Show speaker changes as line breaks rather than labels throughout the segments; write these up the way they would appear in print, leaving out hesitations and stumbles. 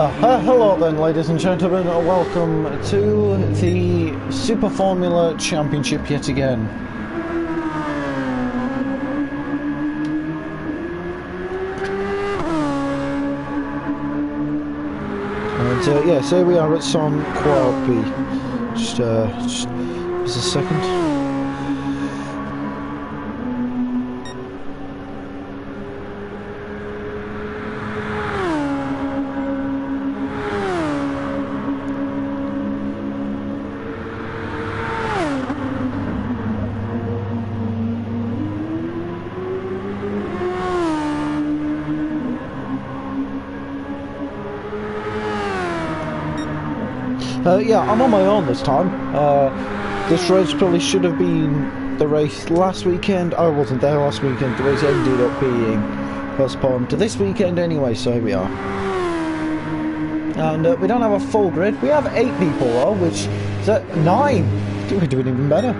Hello then, ladies and gentlemen, welcome to the Super Formula Championship yet again. And yes, here we are at Son Qualby. Just a second. Yeah, I'm on my own this time. This race probably should have been the race last weekend. I wasn't there last weekend. The race ended up being postponed to this weekend anyway, so here we are. And we don't have a full grid. We have 8 people though, which is at 9. We're doing even better.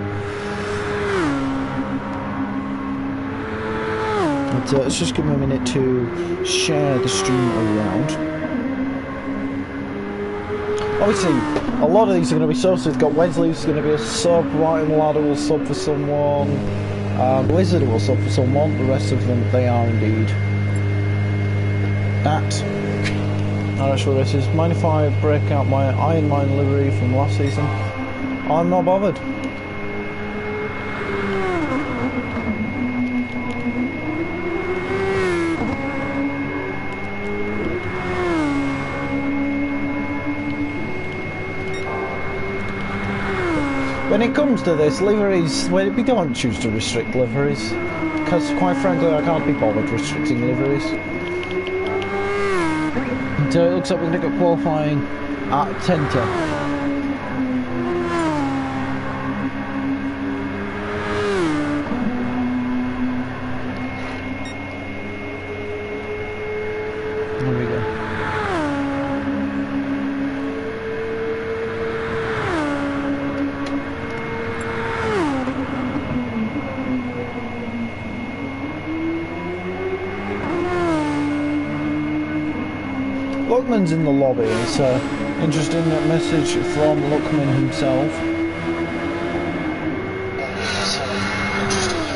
But, let's just give me a minute to share the stream around. Obviously, a lot of these are going to be subs. We've got Wesley who's going to be a sub, Ryan Ladder will sub for someone, Wizard will sub for someone, the rest of them, they are indeed. That. Actual races. Mind if I break out my Iron Mine livery from last season? I'm not bothered. When it comes to this, liveries, well, we don't choose to restrict liveries, because quite frankly I can't be bothered restricting liveries. And it looks like we're going to get qualifying at 10:10. There we go. Lookman's in the lobby. It's an interesting message from Lookman himself.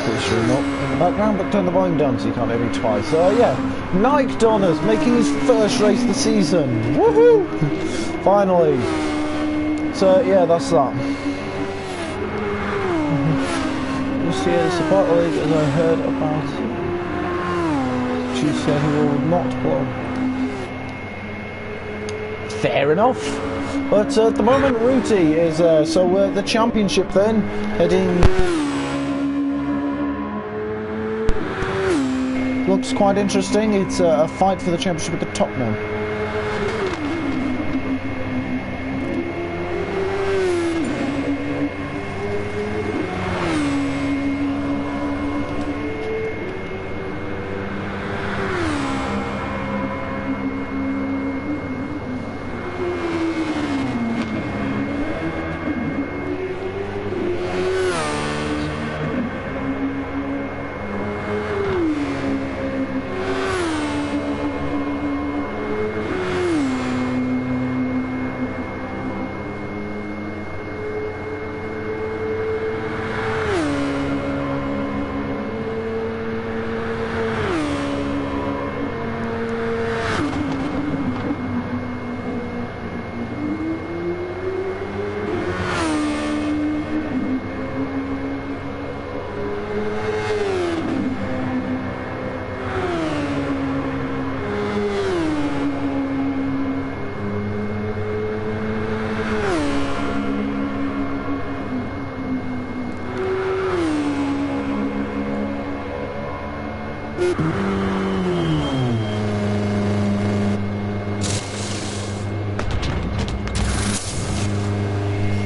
Put the room up in the background, but turn the volume down so you can't hear me twice. So yeah, Nike Donners making his first race of the season. Woohoo! Finally. So yeah, that's that. This year the support league, as I heard about, she said he will not blow. Fair enough, but at the moment Ruti is so the championship then heading looks quite interesting. It's a fight for the championship at the top now.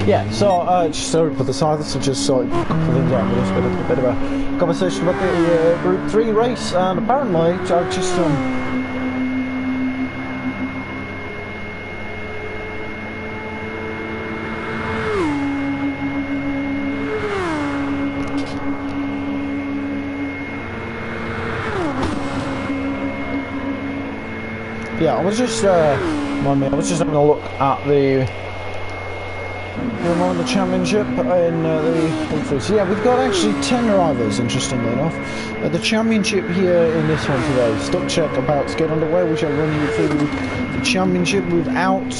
Yeah, so just sorry for the silence. I just saw it for things out. There's been a bit of a conversation about the Group 3 race, and apparently I've just yeah, I was just Mind me, I was just having a look at the championship in the so yeah, we've got actually 10 drivers, interestingly enough. The championship here in this one today. Stock check about to get underway. We shall run you through the championship without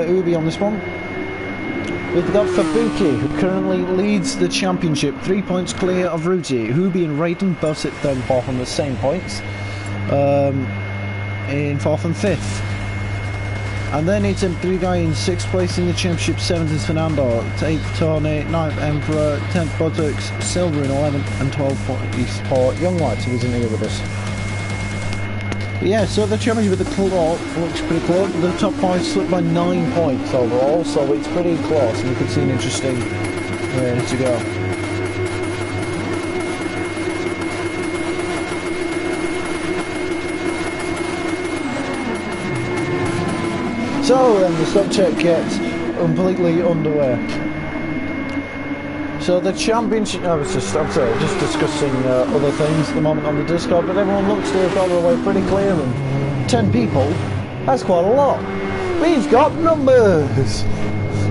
Ubi on this one. We've got Fabuki, who currently leads the championship, 3 points clear of Ruti. Ubi and Raiden both sit third and fourth on the same points, in fourth and fifth. And then it's a three guy in 6th place in the championship. 7th is Fernando, 8th Tony, 9th Emperor, 10th Buttocks, Silver in 11th, and 12th for Young Lights, who isn't here with us. But yeah, so the championship with the clock looks pretty close. The top 5 slipped by 9 points overall, so it's pretty close, and you can see an interesting way to go. So then the stock check gets completely underway. So the championship, I'm sorry, just discussing other things at the moment on the Discord, but everyone looks to have got away pretty clear, and 10 people, that's quite a lot. We've got numbers!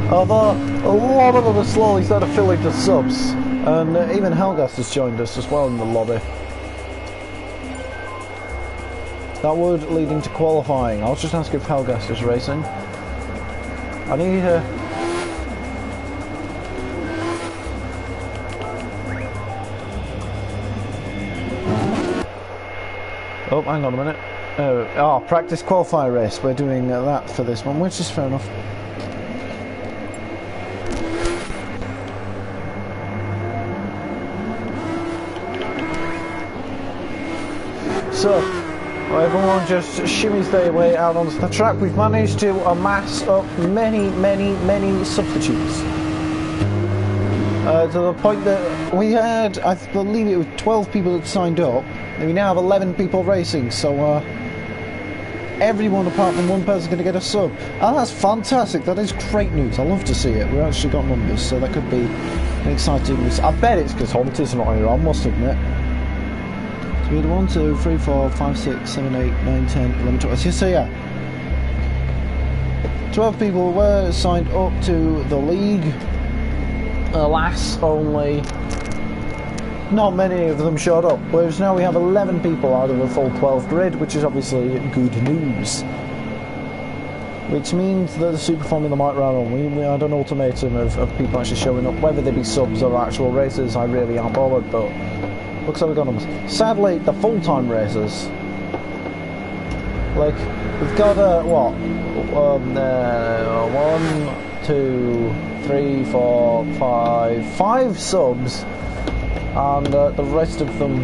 Although a lot of them are slowly starting to fill into subs, and even Helgast has joined us as well in the lobby. That would lead into qualifying. I'll just ask if Helgast is racing. I need to... Oh, hang on a minute. Oh, practice qualifier race. We're doing that for this one, which is fair enough. So... everyone just shimmies their way out onto the track. We've managed to amass up many substitutes. To the point that we had, I believe it was 12 people that signed up, and we now have 11 people racing, so everyone apart from one person is going to get a sub. And that's fantastic, that is great news, I love to see it. We've actually got numbers, so that could be an exciting news. I bet it's because Hunt not here, I must admit. We had 1, 2, 3, 4, 5, 6, 7, 8, 9, 10, 11, 12. So yeah, 12 people were signed up to the league. Alas, only not many of them showed up. Whereas now we have 11 people out of a full 12 grid, which is obviously good news. Which means that the Super Formula might run on. We had an ultimatum of people actually showing up, whether they be subs or actual racers. I really aren't bothered, but. Looks like we've got numbers. Sadly, the full-time racers, like, we've got, 1, 2, 3, 4, 5 subs, and the rest of them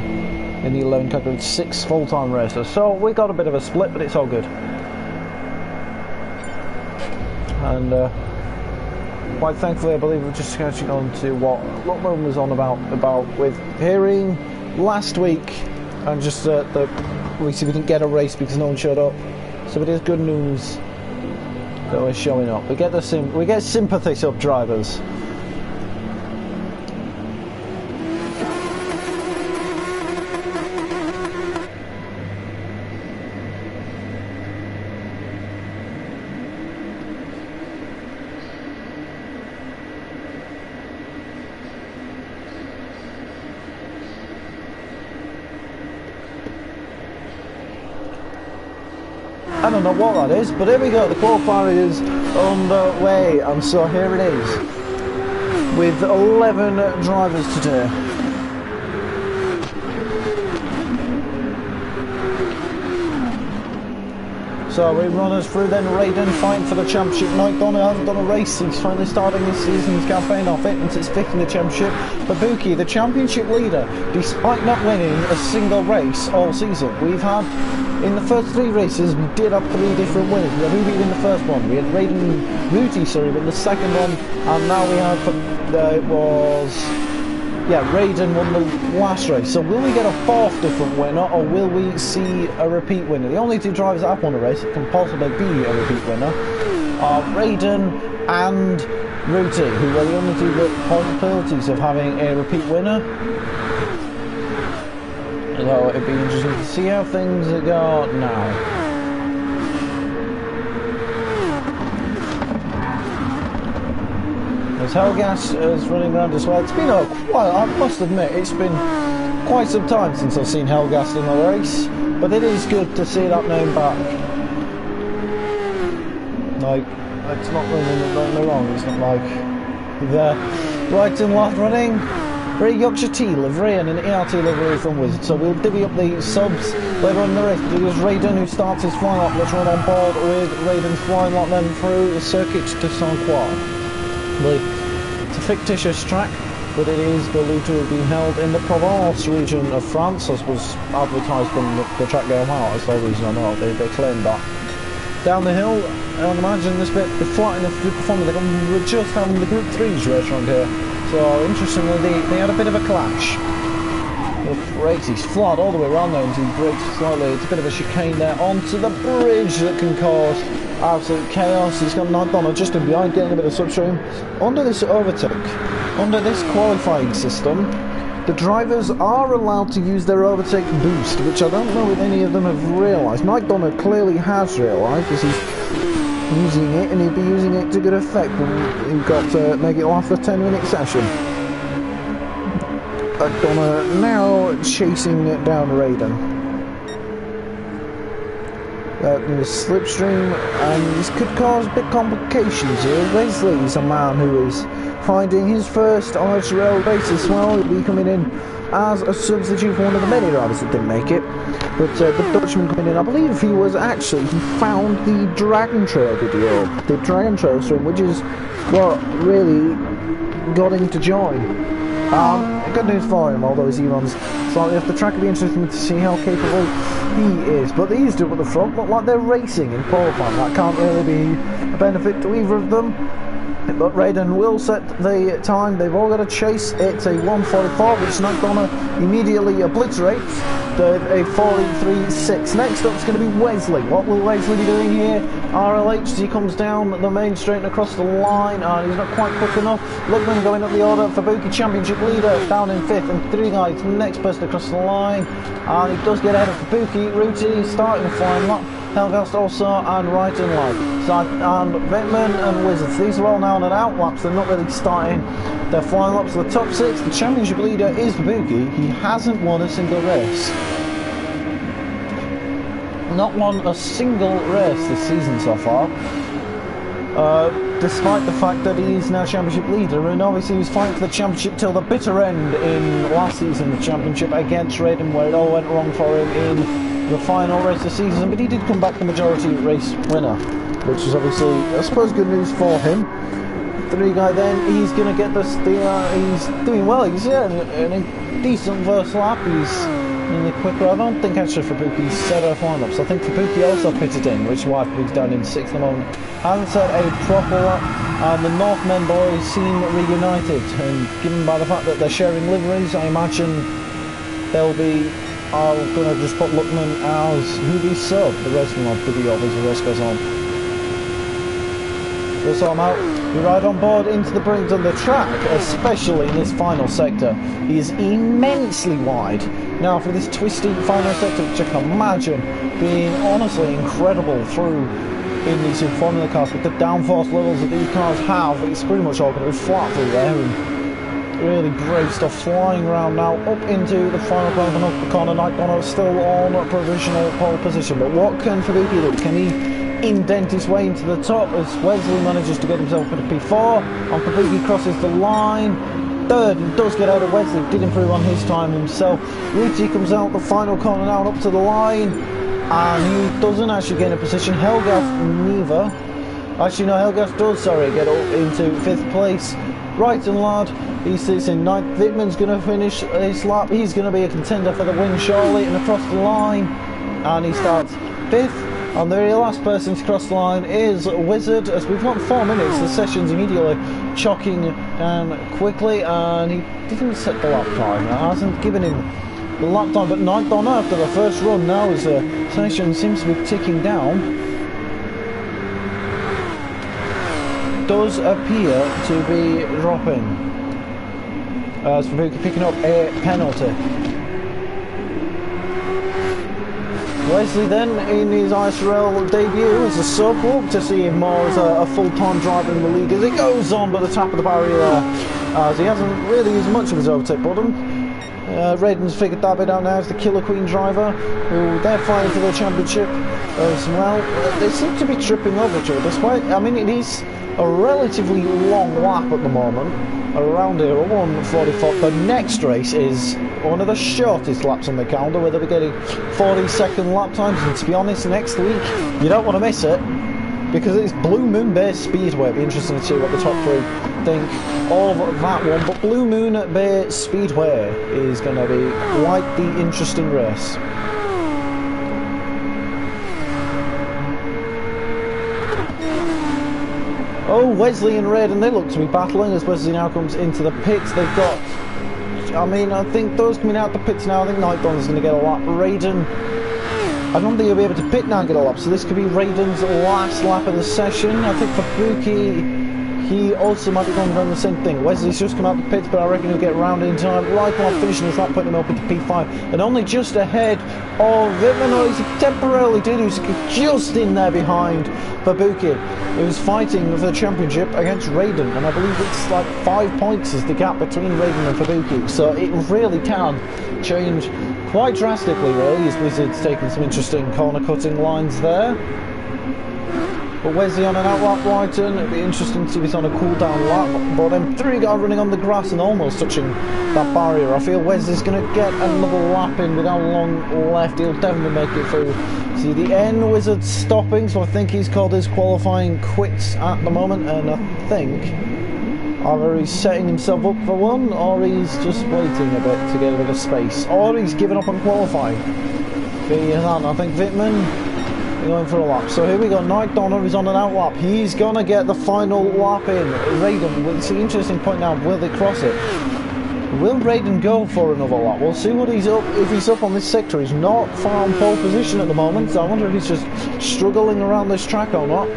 in the 11 category, 6 full-time racers. So we got a bit of a split, but it's all good. And quite thankfully, I believe we're just catching on to what Lockman was on about with hearing last week, and just we didn't get a race because no one showed up. So it is good news that we're showing up. We get sympathy sub drivers. I don't know what that is, but here we go, the qualifier is underway, and so here it is, with 11 drivers today. So we run us through then. Raiden fighting for the championship. Night Donner hasn't done a race since finally starting this season's campaign off it, and it's 5th in the championship. Fabuki, the championship leader, despite not winning a single race all season. We've had, in the first 3 races, we did have 3 different winners. We had Ruby in the first one, we had Ruti in the second one, and now we have, Raiden won the last race. So will we get a 4th different winner, or will we see a repeat winner? The only 2 drivers that have won a race that can possibly be a repeat winner are Raiden and Ruti, who are the only 2 possibilities of having a repeat winner. So it'd be interesting to see how things go now. As Helgas is running around as well. It's been I must admit, it's been quite some time since I've seen Helgas in a race, but it is good to see that name back. Like, it's not running wrong, it's not like the Brighton lad running very Yorkshire T livery and an ERT livery from Wizard. So we'll divvy up the subs later on in the race. It was Raiden who starts his flying lap. Let's run on board with Raiden's flying lap then through the circuit to Saint-Croix. It's a fictitious track, but it is believed to have been held in the Provence region of France, as was advertised from the track going out. That's the reason I know they claimed that. Down the hill, I would imagine this bit, the flat enough to perform. We're just having the Group 3s race around here. So, interestingly, they had a bit of a clash. The brakes, he's flat all the way around there until he brakes slightly. It's a bit of a chicane there onto the bridge that can cause absolute chaos. He's got Nagdonna just in behind, getting a bit of substream. Under this overtake, under this qualifying system, the drivers are allowed to use their overtake boost, which I don't know if any of them have realised. Nagdonna clearly has realised, because he's using it, and he'll be using it to good effect. We've got to make it last a 10-minute session. Nagdonna now chasing down Raiden. There's slipstream, and this could cause big complications here. Wesley's a man who is finding his first ISRL race as well. He'll be coming in as a substitute for one of the many drivers that didn't make it. But the Dutchman coming in, I believe he found the Dragon Trail video, the Dragon Trail stream, which is what really got him to join. Good news for him, although as he runs slightly off the track, it'll be interesting to see how capable he is. But these two at the front look like they're racing in qualifying. That can't really be a benefit to either of them. But Raiden will set the time. They've all got to chase. It's a 1:44, which Nagdonna immediately obliterates. A 43.6. Next up is going to be Wesley. What will Wesley be doing here? RLH as he comes down the main straight and across the line, and he's not quite quick enough. Lugman going up the order. Fabuki championship leader down in 5th, and 3 guys next person across the line, and he does get ahead of Fabuki. Ruti starting the flying lap. Helgast also, and right and left. And Vetman and Wizards. These are all now on an out laps. They're not really starting their flying laps. The top 6, the championship leader is Fabuki. He hasn't won a single race. Not won a single race this season so far. Despite the fact that he is now championship leader, and obviously he was fighting for the championship till the bitter end in last season's championship against Raiden, where it all went wrong for him in the final race of the season, but he did come back the majority race winner, which is obviously, I suppose, good news for him. 3 guy then, he's going to get this, he's doing well, he's in a decent first lap, he's in the quicker. I don't think actually Fabuki set her lineups. I think Fabuki also pitted in, which is why Fabuki's down in 6th at the moment. Hasn't set a proper lap, and the Northmen boys seem reunited, and given by the fact that they're sharing liveries, I imagine they'll be, I'm going to just put Luckman as Hoobie's sub, the racing mod video as the race goes on. So I'm out. We ride on board into the brings on the track, especially in this final sector. He is immensely wide. Now for this twisty final sector, which I can imagine being honestly incredible through in these Formula cars, with the downforce levels that these cars have, it's pretty much all going to be flat through there. And really brave stuff, flying around now up into the final corner and up the corner. Nagdonna still on a provisional pole position, but what can Fabuki do? Can he indent his way into the top as Wesley manages to get himself into P4, and Fabuki crosses the line? 3rd and does get out of Wesley, did improve on his time himself. Ruti comes out the final corner now and up to the line, and he doesn't actually gain a position. Helgast neither. Actually no, Helgast does, get up into 5th place. Right and lad, he sits in 9th. Wittmann's going to finish his lap. He's going to be a contender for the win surely, and across the line, and he starts 5th. And the very last person to cross the line is Wizard, as we've got 4 minutes. The session's immediately chalking down quickly, and he didn't set the lap time. It hasn't given him the lap time, but Nagdonna after the first run now, as the session seems to be ticking down, does appear to be dropping. As Fabuki picking up a penalty. Wesley then, in his ISRL debut as a sub, we'll to see him more as a full-time driver in the league as it goes on by the top of the barrier there, as he hasn't really used much of his overtake button. Raiden's figured that bit out now as the Killer Queen driver, who they're fighting for the championship as well. They seem to be tripping over each other, despite, I mean, it is a relatively long lap at the moment, around here, 1:44. The next race is one of the shortest laps on the calendar, where they'll be getting 40-second lap times, and to be honest, next week, you don't want to miss it, because it's Blue Moon Bay Speedway. It'll be interesting to see what the top three think of that one, but Blue Moon Bay Speedway is going to be quite the interesting race. Oh, Wesley and Raiden, they look to be battling as Wesley now comes into the pits. They've got, I mean, I think those coming out the pits now, I think Nightdawn's going to get a lap. Raiden, I don't think he'll be able to pit now and get a lap, so this could be Raiden's last lap of the session. I think for Buki, he also might be going down the same thing. Wesley's just come out the pits, but I reckon he'll get around in time. Lightbone finishing his lap, putting him up into P5, and only just ahead of Vitman. He temporarily did, he was just in there behind Babuki, who's fighting for the championship against Raiden, and I believe it's like 5 points is the gap between Raiden and Babuki, so it really can change quite drastically, really, as Wizard's taking some interesting corner cutting lines there. But Wesley on an outlap right turn, it'll be interesting to see if he's on a cool down lap. But then three guys running on the grass and almost touching that barrier. I feel Wesley's going to get another lap in with how long left. He'll definitely make it through. See the end, Wizard stopping, so I think he's called his qualifying quits at the moment, and I think either he's setting himself up for one, or he's just waiting a bit to get a bit of space, or he's given up on qualifying. I think Vitman going for a lap. So here we go, Nightdawn is on an out lap. He's gonna get the final lap in. Raiden, it's an interesting point now, will they cross it? Will Raiden go for another lap? We'll see what he's up, if he's up on this sector. He's not far on pole position at the moment, so I wonder if he's just struggling around this track or not.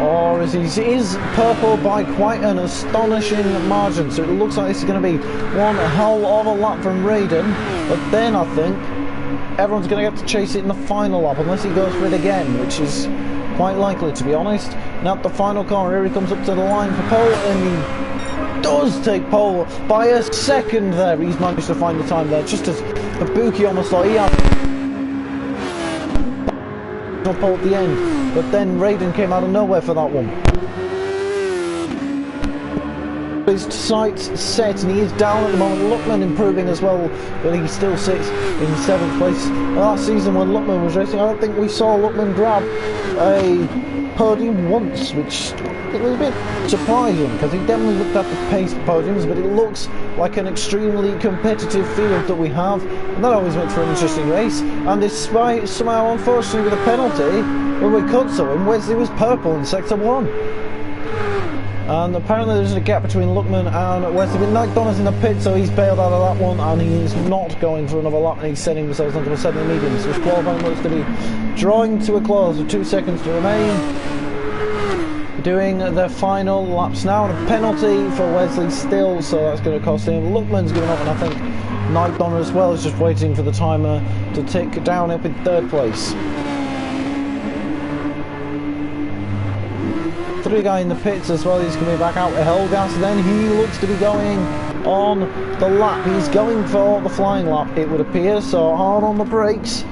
Or is he is purple by quite an astonishing margin, so it looks like this is going to be one hell of a lap from Raiden, but then I think everyone's going to have to chase it in the final lap, unless he goes for it again, which is quite likely, to be honest. Now at the final corner, here he comes up to the line for pole, and he does take pole by a second there. He's managed to find the time there, just as Babuki almost thought he had pole at the end, but then Raiden came out of nowhere for that one. His sights set, and he is down at the moment. Luckman improving as well, but he still sits in 7th place. Last season when Luckman was racing, I don't think we saw Luckman grab a podium once, which it was a bit surprising, because he definitely looked at the pace of podiums, but it looks like an extremely competitive field that we have, and that always makes for an interesting race. And despite somehow, unfortunately, with a penalty, when we cut to him, Wesley was purple in sector 1. And apparently there's a gap between Luckman and Wesley, but Nightdawn is in the pit, so he's bailed out of that one, and he is not going for another lap, and he's setting himself onto a 7 mediums, which qualifying looks to be drawing to a close with 2 seconds to remain. Doing their final laps now, and a penalty for Wesley still, so that's going to cost him. Luckman's given up, and I think Nightdawn as well is just waiting for the timer to tick down up in 3rd place. 3 guy in the pits as well. He's going to be back out with Helgas, and then he looks to be going on the lap. He's going for the flying lap, it would appear, so hard on the brakes.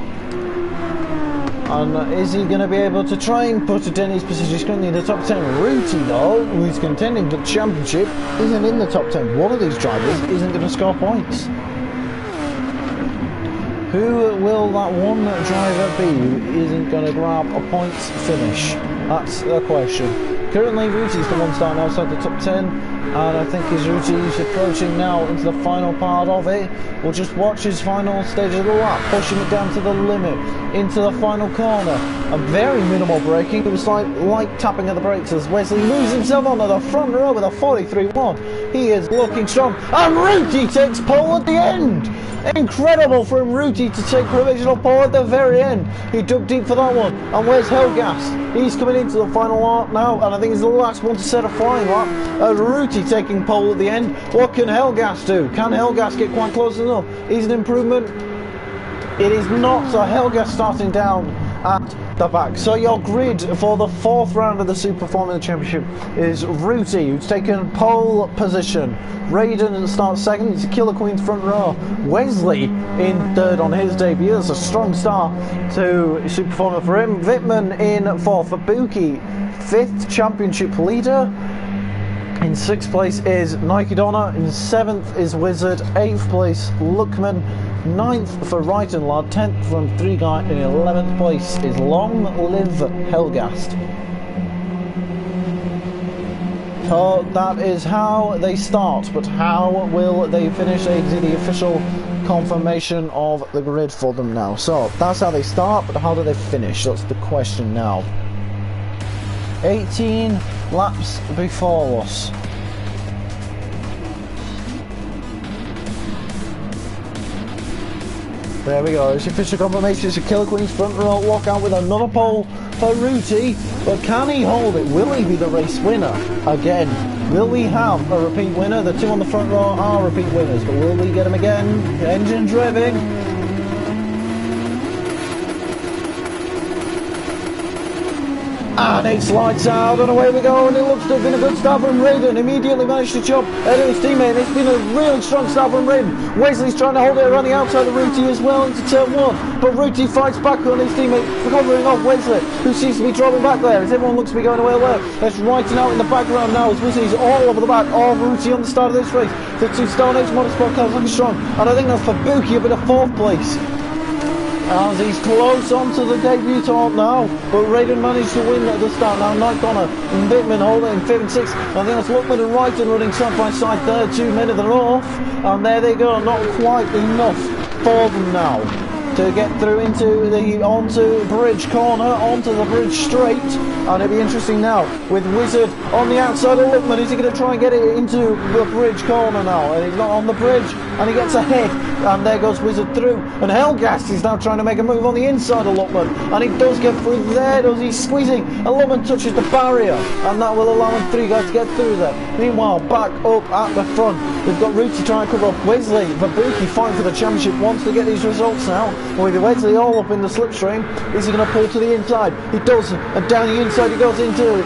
And is he going to be able to try and put it in his position? He's currently in the top 10. Ruti, though, who's contending for the championship, isn't in the top 10. One of these drivers isn't going to score points. Who will that one driver be who isn't going to grab a points finish? That's the question. Currently, Ruti's the one starting outside the top 10, and I think as Ruti's approaching now into the final part of it, we'll just watch his final stage of the lap, pushing it down to the limit, into the final corner. A very minimal braking, it was like light tapping of the brakes as Wesley moves himself onto the front row with a 43.1. He is looking strong, and Ruti takes pole at the end! Incredible from Ruti to take provisional pole at the very end. He dug deep for that one. And where's Helgas? He's coming into the final lap now, and I think he's the last one to set a flying lap. Ruti taking pole at the end. What can Helgas do? Can Helgas get quite close enough? He's an improvement. It is not, so Helga starting down at the back. So your grid for the 4th round of the Super Formula Championship is Ruti, who's taken pole position. Raiden starts second, it's a Killer Queen's front row. Wesley in 3rd on his debut. That's a strong start to Super Formula for him. Wittmann in 4th. For Buki, 5th championship leader. In 6th place is Nike Donna, in 7th is Wizard, 8th place Lookman, 9th for Right and Lad, 10th from 3 Guy, and 11th place is Long Live Helgast. So that is how they start, but how will they finish? The official confirmation of the grid for them now. So that's how they start, but how do they finish? That's the question now. 18 laps before us. There we go, it's official confirmation. It's a Killer Queen's front row walk out with another pole for Ruti, but can he hold it? Will he be the race winner again? Will we have a repeat winner? The 2 on the front row are repeat winners, but will we get him again? Engine revving. And it slides out, and away we go, and it looks to have been a good start from Raiden. Immediately managed to chop ahead of his teammate. It's been a really strong start from Raiden. Wesley's trying to hold it around the outside of Ruti as well into turn 1. But Ruti fights back on his teammate, covering off Wesley, who seems to be dropping back there as everyone looks to be going away there. That's Raiden out in the background now as Wesley's all over the back of Ruti on the start of this race. The 2 Stone Age Motorsport cars looking strong, and I think that's for Buki up in a 4th place. As he's close onto the debutant now, but Raiden managed to win at the start. Now Knight Connor and Wittmann holding in 5th and 6th. I think that's Lookman and Raiden running side by side there. 2 minutes they're off, and there they go. Not quite enough for them now to get through onto bridge corner, onto the bridge straight. And it'll be interesting now with Wizard on the outside of Lookman. Is he going to try and get it into the bridge corner now? And he's not on the bridge, and he gets ahead, and there goes Wizard through. And Helgast is now trying to make a move on the inside of Lookman, and he does get through there, does he? Squeezing, and Lookman touches the barrier, and that will allow him 3 guys to get through there. Meanwhile, back up at the front, we've got Ruti trying to cover up Wesley. Vabuki fighting for the championship, wants to get these results now. With Wesley all up in the slipstream, is he going to pull to the inside? He does, and down the inside he goes into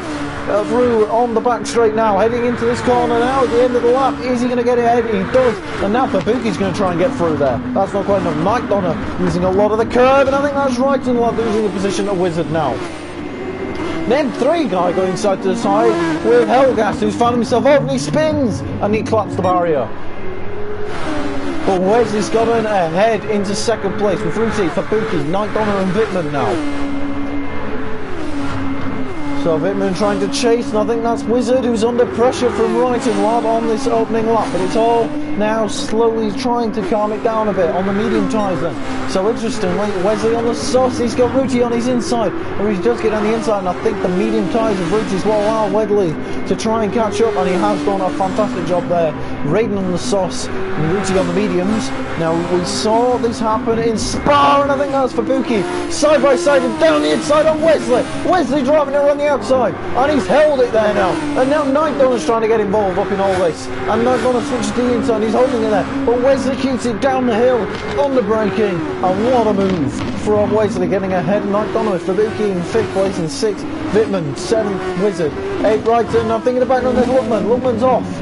through on the back straight now, heading into this corner now at the end of the lap. Is he going to get ahead? He does, and now Vabuki's going to try and get through there. That's not quite enough. Mike Donner using a lot of the curve, and I think that's right in love, losing the position of Wizard now. Then 3 Guy going side to side with Helgast, who's found himself out, and he spins, and he claps the barrier. But Wesley's gotten ahead into 2nd place with Ruti, Vabuki, Knight Donner and Wittmann now. So Wittmann trying to chase, and I think that's Wizard who's under pressure from Right and Lad on this opening lap. But it's all now slowly trying to calm it down a bit on the medium tyres then. So interestingly, Wesley on the sauce, he's got Ruti on his inside, or he does get on the inside, and I think the medium tyres of Ruti's will allow Wesley to try and catch up, and he has done a fantastic job there. Raiden on the sauce and Ruti on the mediums. Now we saw this happen in Spa, and I think that's for Buki. Side by side and down the inside on Wesley. Wesley driving it on the outside, and he's held it there now. And now Knight Donner's trying to get involved up in all this, and Knight Donner switches to the inside, he's holding it there, but Wesley keeps it down the hill, under braking, and what a move from Wesley, getting ahead of Knight Donner with Vabuki in 5th place and 6th, Wittmann, 7th, Wizard, 8th, Brighton. I'm thinking about there's Lookman. Lookman's off.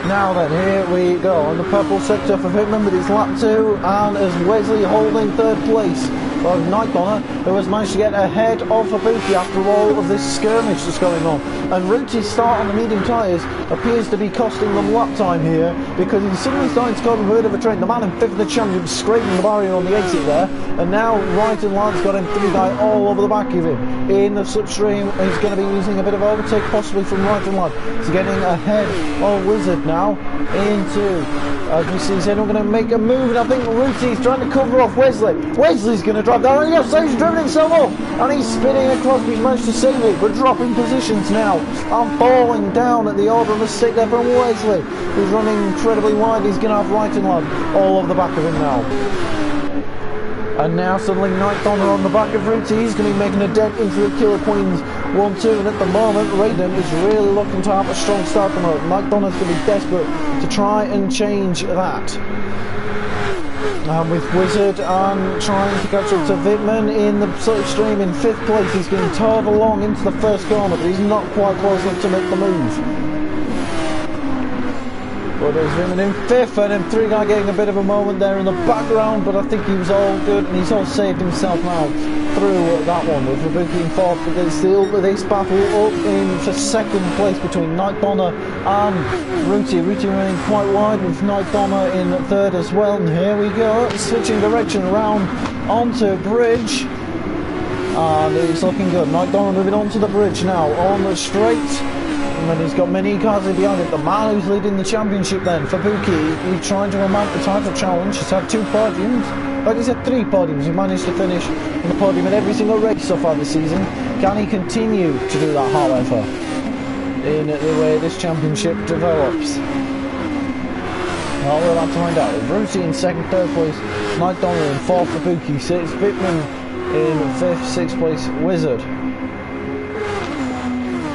Now then, here we go on the purple sector for Wittmann with his lap 2, and as Wesley holding 3rd place of Knight Donner, who has managed to get ahead of Vabuki after all of this skirmish that's going on. And Ruti's start on the medium tyres appears to be costing them lap time here, because he's suddenly starting to come a bit of a train. The man in 5th of the championship scraping the barrier on the exit there, and now Right and Lance got him 3 Guy all over the back of him. In the slipstream, he's going to be using a bit of overtake possibly from Right and Lance. He's getting ahead of Wizard now into, as we see, he's going to make a move, and I think Ruti's trying to cover off Wesley. Wesley's going to drive down, and yes, he's driven himself off, and he's spinning across, but he's managed to save it, but dropping positions now, and falling down at the order of mistake there from Wesley, who's running incredibly wide. He's going to have Right and Lad all over the back of him now. And now suddenly Knight Donner on the back of Ruti, he's going to be making a dent into the Killer Queen's 1-2, and at the moment Raiden is really looking to have a strong start to mode. Knight Donner's going to be desperate to try and change that. With Wizard trying to catch up to Wittmann in the slipstream in 5th place. He's getting towed along into the first corner, but he's not quite close enough to make the move. But there's Wittmann in 5th, and then 3 guy getting a bit of a moment there in the background, but I think he was all good, and he's all saved himself now through that one with Fabuki in 4th. But there's still this battle up in for 2nd place between Night Donner and Ruti. Ruti running quite wide with Night Donner in 3rd as well. And here we go, switching direction around onto bridge. And it's looking good. Night Donner moving onto the bridge now on the straight. And then he's got many cars in behind it. The man who's leading the championship then, Fabuki, he's trying to remount the title challenge. He's had 2 podiums. Like he's had 3 podiums. He managed to finish on the podium in every single race so far this season. Can he continue to do that, however, in the way this championship develops? Well, we'll have to find out. Ruti in 2nd, 3rd place. Night Donner in 4th, Fabuki 6th. Wittmann in 5th, 6th place, Wizard.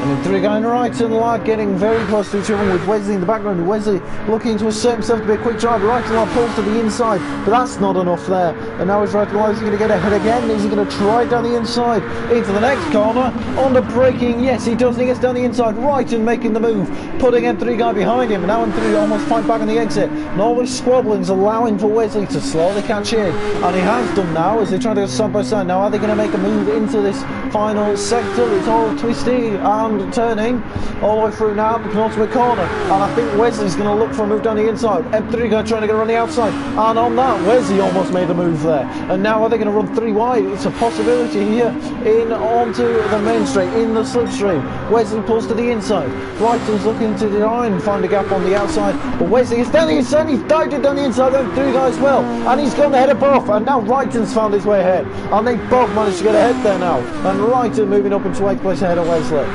And then 3 guy on the right and lad getting very close to each other with Wesley in the background. Wesley looking to assert himself to be a quick driver. Right and lad pulls to the inside, but that's not enough there. And now he's right and lad. Is he going to get ahead again? Is he going to try down the inside into the next corner? On the braking, yes he does. He gets down the inside, right and making the move, putting M3 guy behind him. And now M3 almost fight back on the exit. And all this squabbling's allowing for Wesley to slowly catch in. And he has done now as they try to go side by side. Now are they going to make a move into this final sector? It's all twisty and turning all the way through now the penultimate corner, and I think Wesley's going to look for a move down the inside. M3 guy trying to get around the outside, and on that Wesley almost made a move there. And now are they going to run 3 wide? It's a possibility here in onto the main straight in the slipstream. Wesley pulls to the inside. Brighton's looking to try and find a gap on the outside, but Wesley is down the inside. He's dived it down the inside. M3 guys well, and he's gone ahead of both, and now Brighton's found his way ahead, and they both managed to get ahead there now. And Brighton moving up into 8th place ahead of Wesley.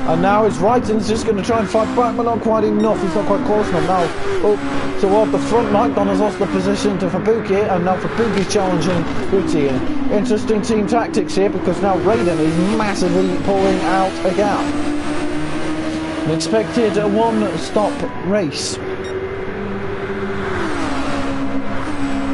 And now it's Wrighton's just going to try and fight back, but not quite enough. He's not quite close enough now. Up toward the front, Night Donner's lost the position to Fabuki, and now Fabuki's challenging Ruti. Interesting team tactics here, because now Raiden is massively pulling out a gap. An expected 1-stop race.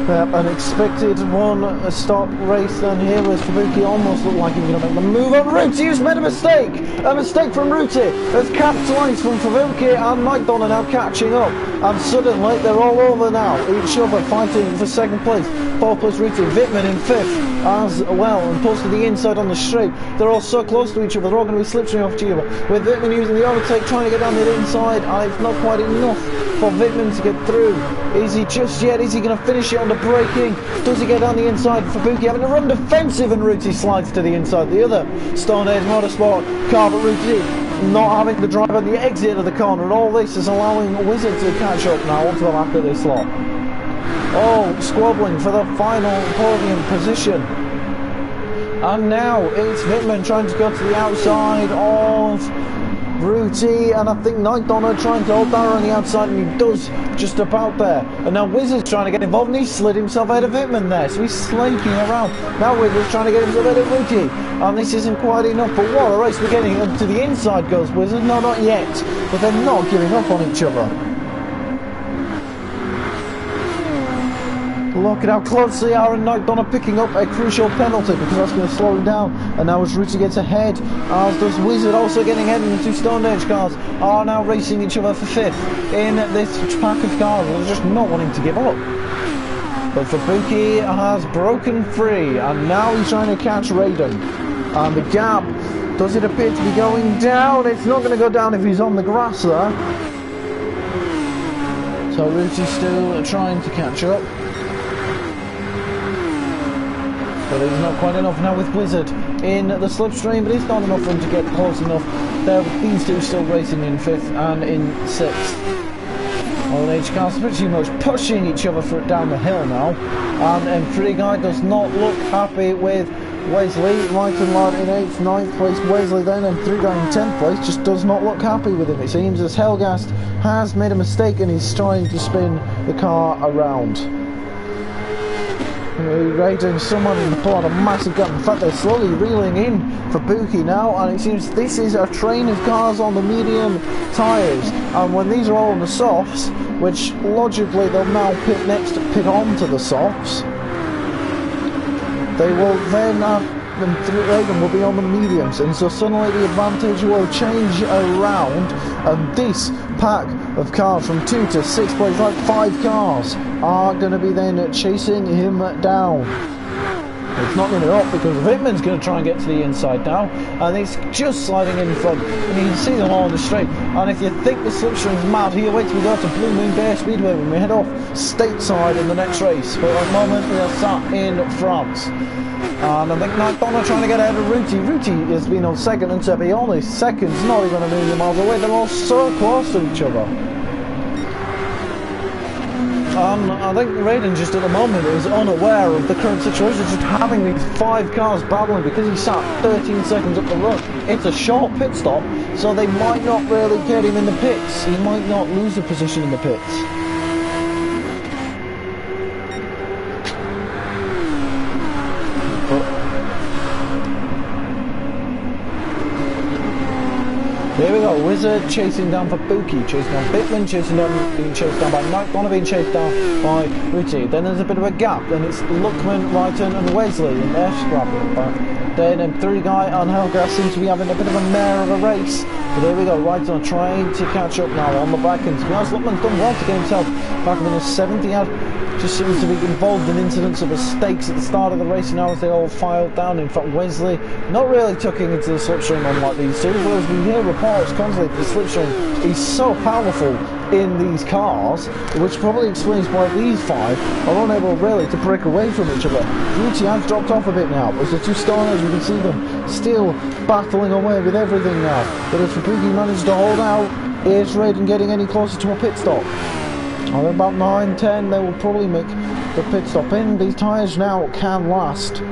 An expected 1-stop race then here as Fabuki almost looked like he was going to make the move on Ruti, who's made a mistake! A mistake from Ruti has capitalised from Fabuki, and Night Donner now catching up. And suddenly they're all over now, each other fighting for 2nd place. 4th place Ruti, Wittmann in 5th as well, and pulls to the inside on the straight. They're all so close to each other, they're all going to be slipstreaming off each other. With Wittmann using the overtake, trying to get down the inside, and it's not quite enough for Wittmann to get through. Is he just yet? Is he going to finish it on the braking? Does he get down the inside? Fabuki having to run defensive, and Ruti slides to the inside. The other Stone Age Motorsport car, but Ruti not having to drive at the exit of the corner, and all this is allowing Wizard to catch up now onto the back of this lot. Oh, squabbling for the final podium position. And now it's Wittmann trying to go to the outside of Ruti, and I think Night Donner trying to hold Darrow on the outside, and he does just about there. And now Wizard's trying to get involved, and he slid himself out of Wittmann there, so he's slaking around. Now Wizard's trying to get himself out of Ruti, and this isn't quite enough, but what a race we're getting. Up to the inside goes Wizard. No, not yet, but they're not giving up on each other. Look at how close they are, and Night Donner picking up a crucial penalty, because that's going to slow him down. And now as Ruti gets ahead, as does Wizard, also getting ahead, and the 2 Stone Age cars are now racing each other for 5th in this pack of cars. They're just not wanting to give up. But Fabuki has broken free, and now he's trying to catch Raiden. And the gap, does it appear to be going down? It's not going to go down if he's on the grass there. So Ruti's still trying to catch up. But it's not quite enough now with Blizzard in the slipstream, but it's not enough for him to get close enough. There with these 2 still racing in 5th and in 6th. All age cars pretty much pushing each other for down the hill now. And M3 guy does not look happy with Wesley. Right and lad in 8th, 9th place Wesley then, and 3 guy in 10th place just does not look happy with him. It seems as Helgast has made a mistake, and he's trying to spin the car around. Raiden someone in the port, a massive gap. In fact, they're slowly reeling in for Buki now, and it seems this is a train of cars on the medium tyres. And when these are all on the softs, which logically they'll now pit onto the softs, they will then Raiden will be on the mediums, and so suddenly the advantage will change around, and this pack of cars from 2 to 6 places, like 5 cars, are going to be then chasing him down. It's not going to be up because Wittmann's going to try and get to the inside now, and he's just sliding in front, and you can see them all on the straight. And if you think the slipstream's mad, here wait till we go to Blue Moon Bay Speedway when we head off stateside in the next race. But at the moment we are sat in France. And I think McDonough trying to get ahead of Ruti. Ruti has been on second, and to be honest, second's not even a million miles away. They're all so close to each other. I think Raiden just at the moment is unaware of the current situation, just having these 5 cars battling because he sat 13 seconds up the run. It's a short pit stop, so they might not really get him in the pits. He might not lose a position in the pits. Here we go, Wizard chasing down for Buki, chasing down Bitman, being chased down by McDonough, being chased down by Ruti. Then there's a bit of a gap, then it's Luckman, Wrighton and Wesley, and they're scrapping back. Then 3 guy and Helga seem to be having a bit of a mare of a race. But there we go, Wrighton trying to catch up now on the back end. To be honest, Luckman's done well to get himself back in the 70 out. Just seems to be involved in incidents of mistakes at the start of the race now as they all filed down. In fact, Wesley not really tucking into the slipstream unlike these two, whereas we hear reports constantly that the slipstream is so powerful in these cars, which probably explains why these 5 are unable really to break away from each other. Ruti has dropped off a bit now, as the 2 stoners, we can see them still battling away with everything now. But as Fubuki managed to hold out, is Raiden getting any closer to a pit stop? Well, about 9-10, they will probably make the pit stop in. These tyres now can last.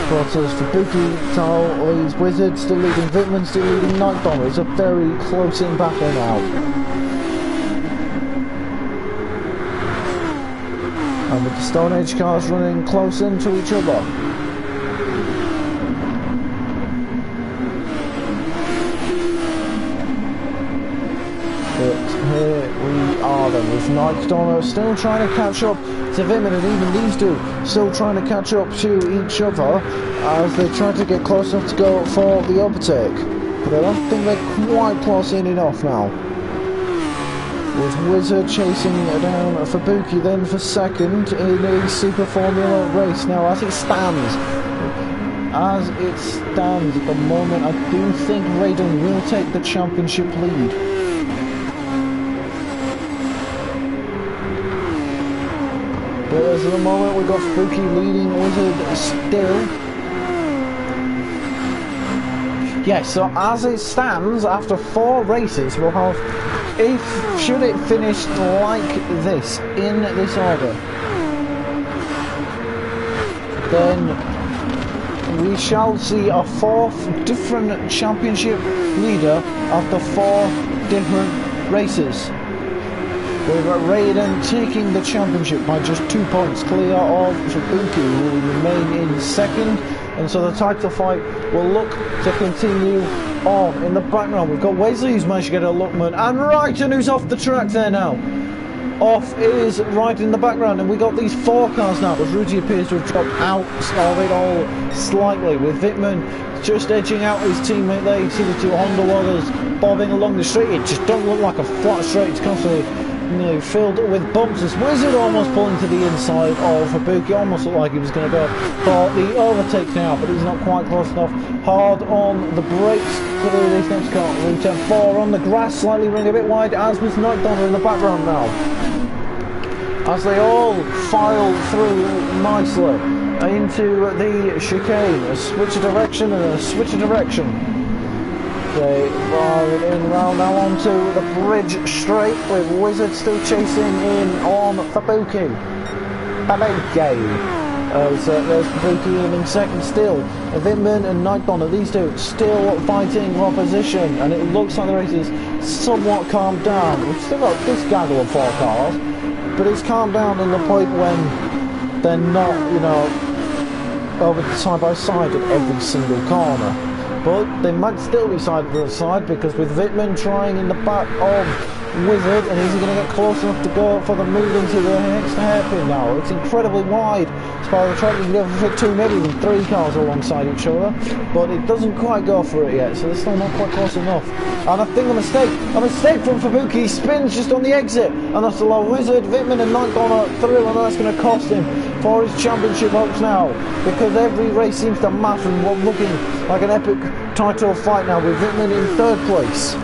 But as for Buki, he's Wizard still leading, Wittmann still leading, Nightbomber. It's a very close-in battle now. And with the Stone Age cars running close into each other. Here we are then, with Nightbomber still trying to catch up to Wittmann, and even these 2 still trying to catch up to each other as they try to get close enough to go for the overtake. But I don't think they're quite close in enough now. With Wizard chasing down for Buki then for second in a Super Formula race. Now as it stands at the moment, I do think Raiden will take the championship lead. Whereas at the moment we've got Spooky leading Wizard still. Yes, so as it stands, after 4 races, we'll have, should it finish like this, in this order, then we shall see a 4th different championship leader after 4 different races. We've got Raiden taking the championship by just 2 points clear of Fubuki, who will remain in second, and so the title fight will look to continue on. In the background we've got Wesley, who's managed to get a Luckman, and Wrighton, who's off the track there now. Off is Wrighton in the background, and we got these 4 cars now, as Ruti appears to have dropped out of it all slightly, with Wittmann just edging out his teammate there. You see the 2 Honda Waters bobbing along the straight. It just don't look like a flat straight, it's constantly filled with bumps. As Wizard almost pulling to the inside of Fubuki, almost looked like he was going to go for the overtake now, but he's not quite close enough. Hard on the brakes through this next car. We turn 4 on the grass, slightly running a bit wide, as was Nightbomber in the background now. As they all file through nicely into the chicane, a switch of direction and a switch of direction. They ride in round now onto the bridge straight, with Wizard still chasing in on Fubuki. There's Fubuki in second still. Wittmann and Nightbomber, these 2 still fighting for position, and it looks like the race is somewhat calmed down. We've still got this gaggle of 4 cars, but it's calmed down in the point when they're not, you know, over side by side at every single corner. But they might still be side by side, because with Wittmann trying in the back of Wizard, and is he going to get close enough to go for the move into the next hairpin now? It's incredibly wide. As far as the track, you can go for 2, maybe even 3 cars alongside each other, but it doesn't quite go for it yet, so they're still not quite close enough. And I think a mistake from Fabuki. He spins just on the exit, and that's a low Wizard, Wittmann and Knight gone through, and that's going to cost him for his championship hopes now, because every race seems to matter, and we're looking like an epic title fight now with Wittmann in 3rd place.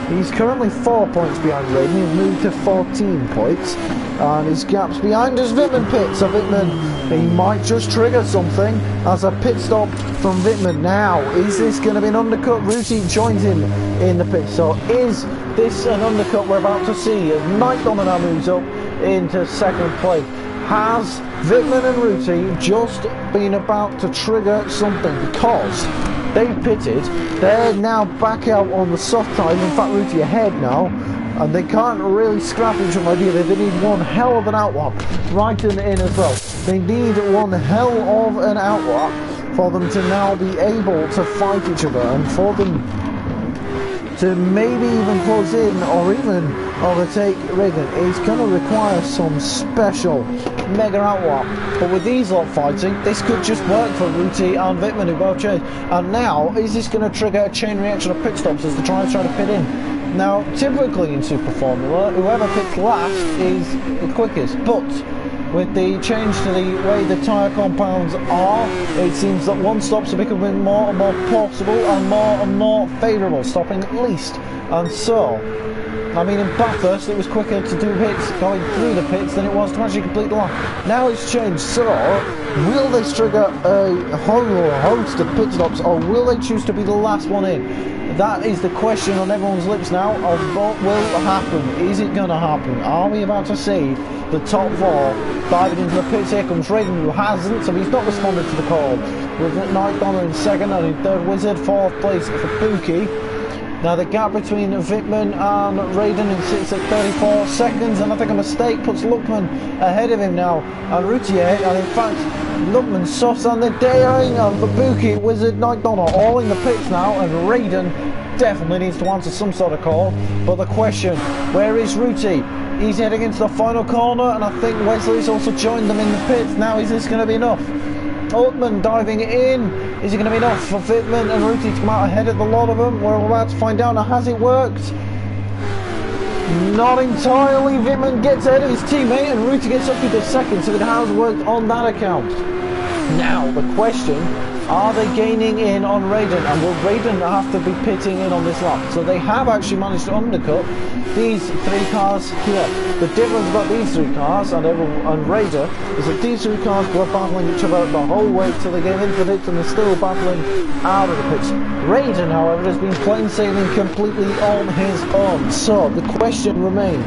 He's currently 4 points behind Raiden. He's moved to 14 points, and his gap's behind as Wittmann pits. So Wittmann, he might just trigger something as a pit stop from Wittmann. Now, is this going to be an undercut? Ruti joins him in the pit. So is this an undercut we're about to see as Knight now moves up into 2nd place? Has Wittmann and Ruti just been about to trigger something? Because they pitted, they're now back out on the soft tyres. In fact, Ruti ahead now, and they can't really scrap each other ideally. They need one hell of an outlock. Brighton in as well. They need one hell of an outlock for them to now be able to fight each other, and for them to maybe even close in or even overtake Reagan. It's going to require some special mega outlock, but with these lot fighting, this could just work for Ruti and Wittmann, who both changed. And now, is this going to trigger a chain reaction of pit stops as the try to pit in? Now, typically in Super Formula, whoever pits last is the quickest, but with the change to the way the tyre compounds are, it seems that one stops are becoming more and more possible and more favourable, stopping at least. And so, I mean, in Bathurst it was quicker to do hits going through the pits than it was to actually complete the lap. Now it's changed, so will this trigger a whole host of pit stops, or will they choose to be the last one in? That is the question on everyone's lips now of what will happen. Is it going to happen? Are we about to see the top 4 diving into the pits? Here comes Raiden, who hasn't, so he's not responded to the call. With Knight Donner in 2nd, and in 3rd Wizard, 4th place for Fuki. Now the gap between Wittmann and Raiden sits at 34 seconds, and I think a mistake puts Luckman ahead of him now, and Ruti ahead, and in fact Luckman, Sos and the daring of Fabuki, Wizard, Knight Donner all in the pits now, and Raiden definitely needs to answer some sort of call. But the question, where is Ruti? He's heading into the final corner, and I think Wesley's also joined them in the pits. Now is this going to be enough? Altman diving in. Is it going to be enough for Wittmann and Ruti to come out ahead of the lot of them? We're about to find out. Now, has it worked? Not entirely. Wittmann gets ahead of his teammate, and Ruti gets up into 2nd, so it has worked on that account. Now, the question, are they gaining in on Raiden, and will Raiden have to be pitting in on this lap? So they have actually managed to undercut these 3 cars here. The difference about these 3 cars and Raiden is that these 3 cars were battling each other the whole way till they came into the pits, and they're still battling out of the pits. Raiden, however, has been plain sailing completely on his own. So the question remains,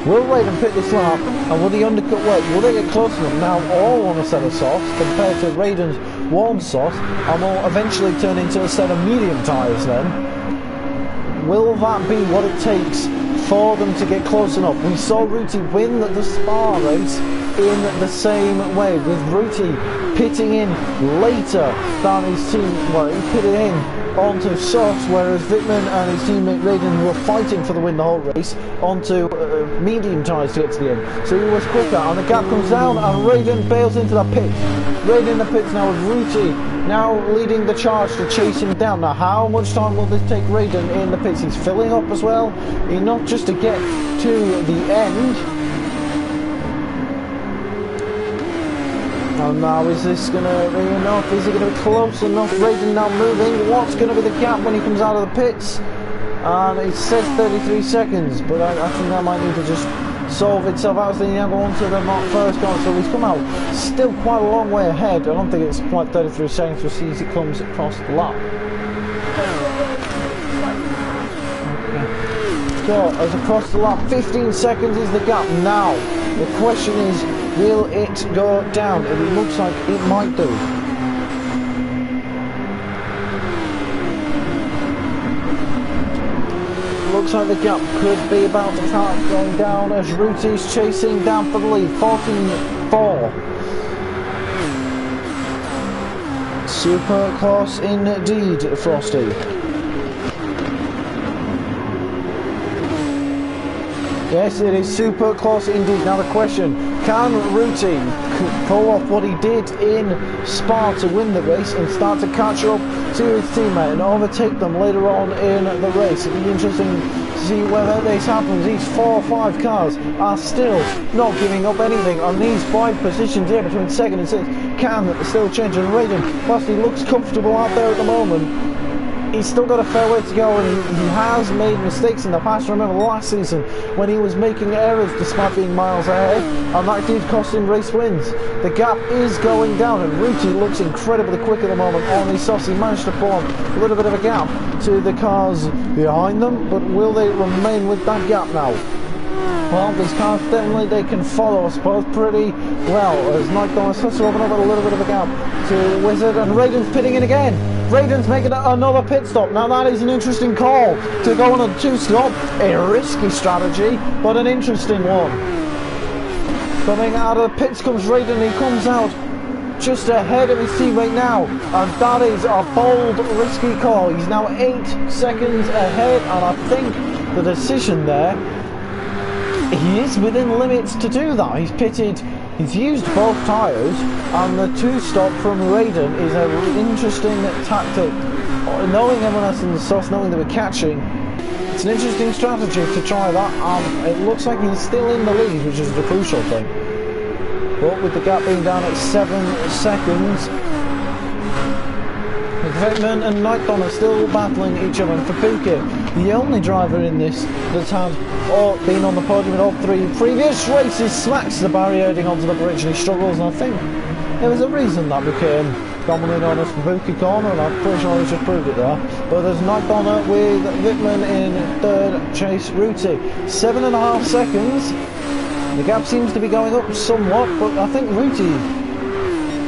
will Raiden pit this lap, and will the undercut work? Will they get close to them? Now all on a set of softs compared to Raiden's warm soft, and will eventually turn into a set of medium tyres then. Will that be what it takes for them to get close enough? We saw Ruti win the Spa race in the same way, with Ruti pitting in later than his team. Well, he pitted in onto softs, whereas Wittmann and his teammate Raiden were fighting for the win the whole race onto medium tyres to get to the end. So he was quicker, and the gap comes down, and Raiden bails into the pit. Raiden in the pits now with Ruti now leading the charge to chase him down. Now how much time will this take Raiden in the pits? He's filling up as well, not just to get to the end. And now is this going to be enough? Is it going to be close enough? Raiden now moving. What's going to be the gap when he comes out of the pits? And it says 33 seconds, but I think that might need to just solve itself out. So they now go on to the first corner. So he's come out still quite a long way ahead. I don't think it's quite 33 seconds. We'll see as he comes across the lap. Okay. So as across the lap, 15 seconds is the gap. Now the question is, will it go down? It looks like it might do. Looks like the gap could be about to start going down as Ruti's chasing down for the lead. 14 4. Super close indeed, Frosty. Yes, it is super close indeed. Now the question, can Ruti pull off what he did in Spa to win the race and start to catch up to his teammate and overtake them later on in the race? It'll be interesting to see whether this happens. These 4 or 5 cars are still not giving up anything on these 5 positions here between 2nd and 6th. Can still change, and Raiden, whilst he looks comfortable out there at the moment, he's still got a fair way to go, and he has made mistakes in the past. Remember last season when he was making errors despite being miles ahead, and that did cost him race wins. The gap is going down, and Ruti looks incredibly quick at the moment on these softs. He managed to form a little bit of a gap to the cars behind them, but will they remain with that gap now? Well, these cars definitely, they can follow, I suppose, pretty well. As Nightcrawler starts to open up a little bit of a gap to Wizard, and Raiden's pitting in again. Raiden's making another pit stop. Now that is an interesting call to go on a 2-stop. A risky strategy, but an interesting one. Coming out of the pits comes Raiden. He comes out just ahead of his teammate now, and that is a bold, risky call. He's now 8 seconds ahead, and I think the decision there, he is within limits to do that. He's pitted, he's used both tyres, and the 2-stop from Raiden is an interesting tactic. Knowing everyone else in the sauce, knowing they were catching, it's an interesting strategy to try that. It looks like he's still in the lead, which is the crucial thing. But with the gap being down at 7 seconds, Vetman and Nightdon are still battling each other. And for Puka, the only driver in this that's had been on the podium in all 3 previous races, smacks the barrier heading onto the bridge, and he struggles. And I think there was a reason that became commonly known as the Puka corner, and I'm pretty sure he's just proved it there. But there's Nightdon with Vitman in 3rd, Chase Ruti. 7.5 seconds. The gap seems to be going up somewhat, but I think Ruti,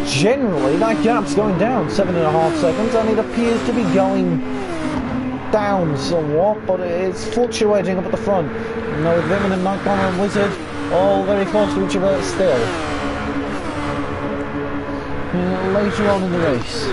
generally, that gap's going down 7.5 seconds, and it appears to be going down somewhat, but it's fluctuating up at the front. You know, with Vimmen and Nightcrawler and Wizard all very close to each other still. Later on in the race.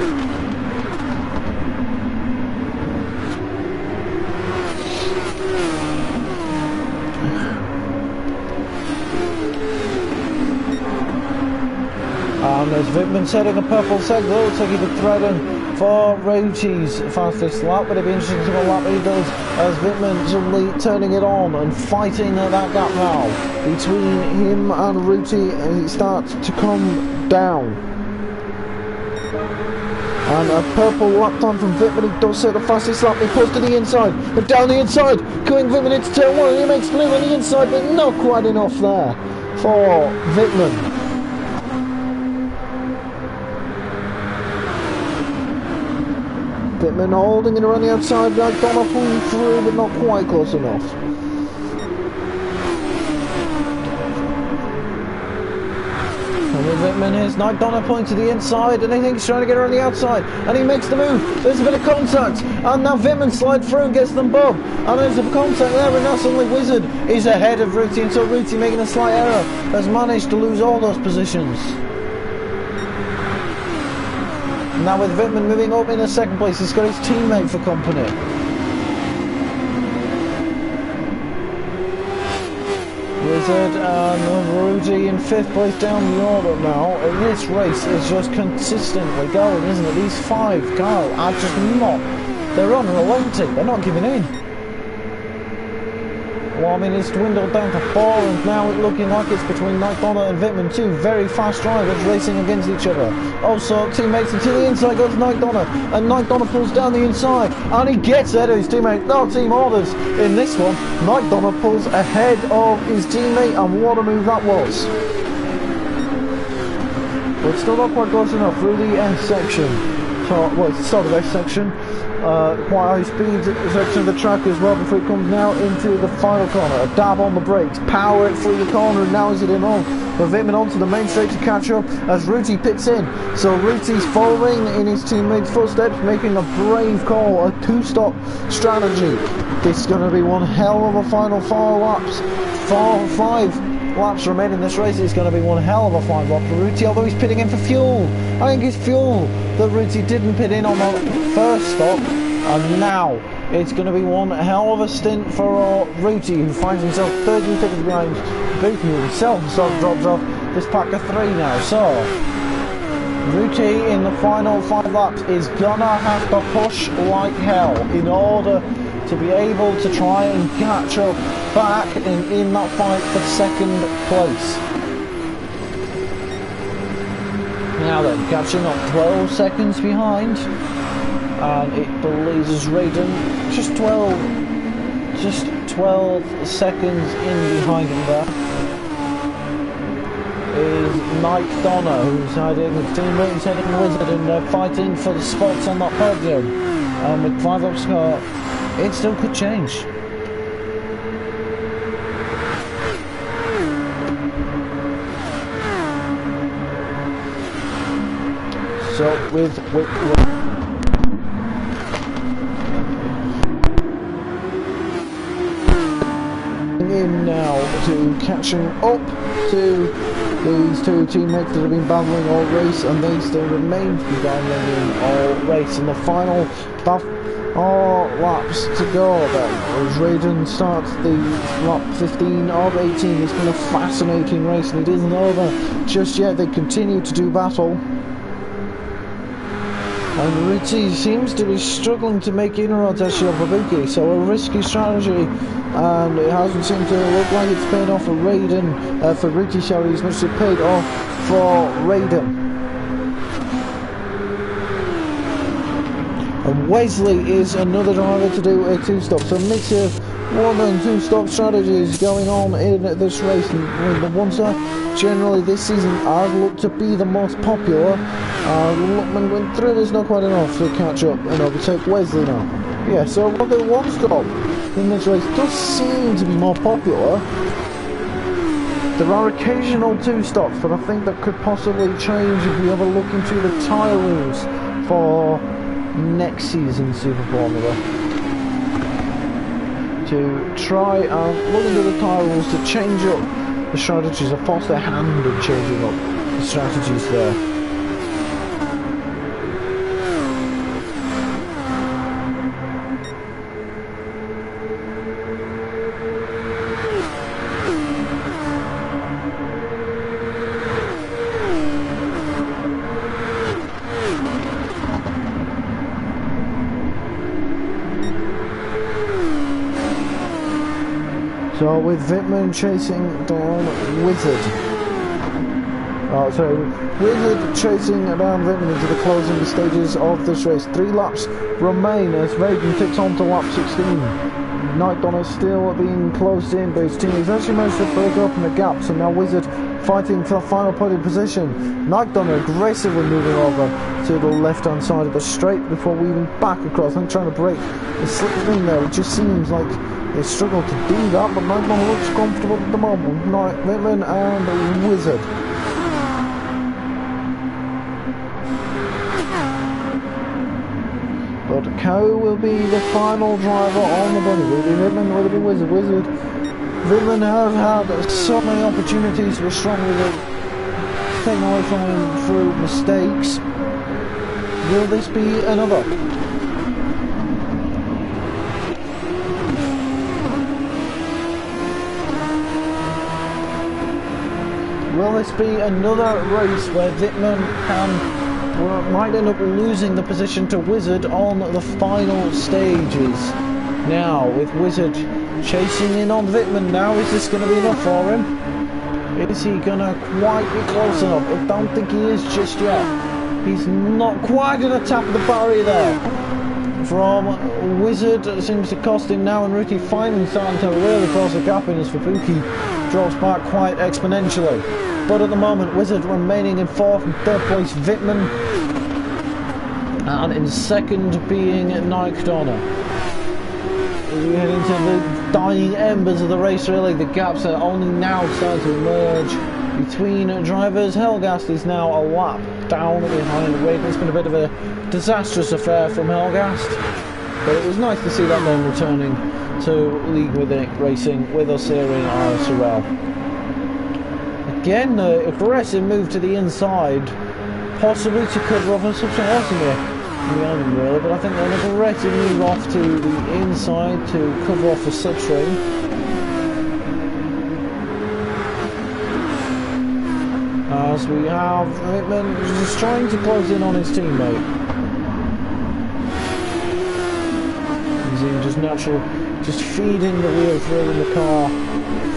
And there's Vitman setting a purple signal. Looks like he could threaten for Ruti's fastest lap, but it'd be interesting to see what lap he does as Vitman suddenly turning it on and fighting that gap now between him and Ruti, and it starts to come down. And a purple lap time from Vitman. He does set the fastest lap. He pulls to the inside, but down the inside, going Vitman into turn 1, and he makes move on the inside, but not quite enough there for Vitman. Pittman holding it around the outside, Donna pulling through, but not quite close enough. And with Pittman, here's Donna pulling to the inside, and I think he's trying to get around the outside, and he makes the move. There's a bit of contact, and now Vitman slides through and gets them both. And there's a contact there, and now suddenly Wizard is ahead of Ruti, and so Ruti, making a slight error, has managed to lose all those positions. Now with Vitman moving up in the 2nd place, he's got his teammate for company. Wizard and Ruti in 5th place down the order now. And this race is just consistently going, isn't it? These 5 cars are just not, they're unrelenting, they're not giving in. Well, I mean, it's dwindled down to 4, and now it's looking like it's between Nightdonna and Vitman, 2 very fast drivers racing against each other. Also, teammates, and to the inside goes Nightdonna, and Nightdonna pulls down the inside, and he gets ahead of his teammate. No team orders in this one. Nightdonna pulls ahead of his teammate, and what a move that was. But still not quite close enough through the S section. Well, it's the start of S section. Quite high speed section of the track as well before it comes now into the final corner. A dab on the brakes, power it through the corner, and now is it in on. But Vitman onto the main straight to catch up as Ruti pits in. So Ruti's following in his teammates' footsteps, making a brave call, a 2-stop strategy. This is going to be one hell of a final 4 laps. 5 laps remain in this race. It's going to be one hell of a fight for Ruti, although he's pitting in for fuel. I think it's fuel that Ruti didn't pit in on the first stop, and now it's going to be one hell of a stint for Ruti, who finds himself 13 seconds behind Buki, who himself sort of drops off this pack of 3 now. So Ruti in the final 5 laps is gonna have to push like hell in order to be able to try and catch up back in that fight for 2nd place. Now then, catching up 12 seconds behind, and it believes Raiden just 12 seconds in behind him there is Mike Donner, who's heading Team Britain's heading Wizard, and they're fighting for the spots on that podium. And with 5 laps to go, it still could change. So with in now to catching up to these 2 teammates that have been battling all race, and they still remain to be battling all race. In the final laps to go then, as Raiden starts the lap 15 of 18. It's been a fascinating race, and it isn't over just yet. They continue to do battle. And Ruti seems to be struggling to make inroads actually on Babuki, so a risky strategy, and it hasn't seemed to look like it's paid off for Raiden, for Ruti, sorry, as much as it paid off for Raiden. And Wesley is another driver to do a 2-stop, so a mix of 1 and 2-stop strategies going on in this race. And the ones that generally this season have looked to be the most popular, Luckman went through, there's not quite enough to catch up and overtake Wesley now. Yeah, so the 1-stop in this race does seem to be more popular. There are occasional 2-stops, but I think that could possibly change if we have a look into the tyre rules for next season's Super Formula, to try and look into the tyre rules to change up the strategies, or force their hand in changing up the strategies there. So with Wittmann chasing down Wizard. Wizard chasing down Wittmann into the closing stages of this race. 3 laps remain as Raiden ticks on to lap 16. Night Donner still being closed in, but his team has actually managed to break open the gap, so now Wizard fighting for the final podium position. Night Donner aggressively moving over to the left hand side of the straight before weaving back across and trying to break the slip in there. It just seems like they struggle to do that, but Night Donner looks comfortable at the moment. Wittmann and Wizard. But Coe will be the final driver on the bunny. Will it be Wittmann or will it be Wizard? Wittmann have had so many opportunities to be strong with it, taken away from him through mistakes. Will this be another? Will this be another race where Wittmann might end up losing the position to Wizard on the final stages? Now, with Wizard chasing in on Wittmann now, is this going to be enough for him? Is he going to quite be close enough? I don't think he is just yet. He's not quite going to tap the barrier there. From Wizard, it seems to cost him now, and Ruti finally starting to really close the gap in as Fubuki drops back quite exponentially. But at the moment, Wizard remaining in 4th and 3rd place, Wittmann, and in 2nd being Night Donner. We head into the dying embers of the race, really. The gaps are only now starting to emerge between drivers. Helgast is now a lap down behind Raiden. It's been a bit of a disastrous affair from Helgast, but it was nice to see that name returning to League with It Racing with us here in ISRL. again, aggressive move to the inside, possibly to cover off something else in behind him really, but I think an aggressive move off to the inside to cover off the slipstream. As we have Whitman just trying to close in on his teammate. Just natural, just feeding the wheel through in the car.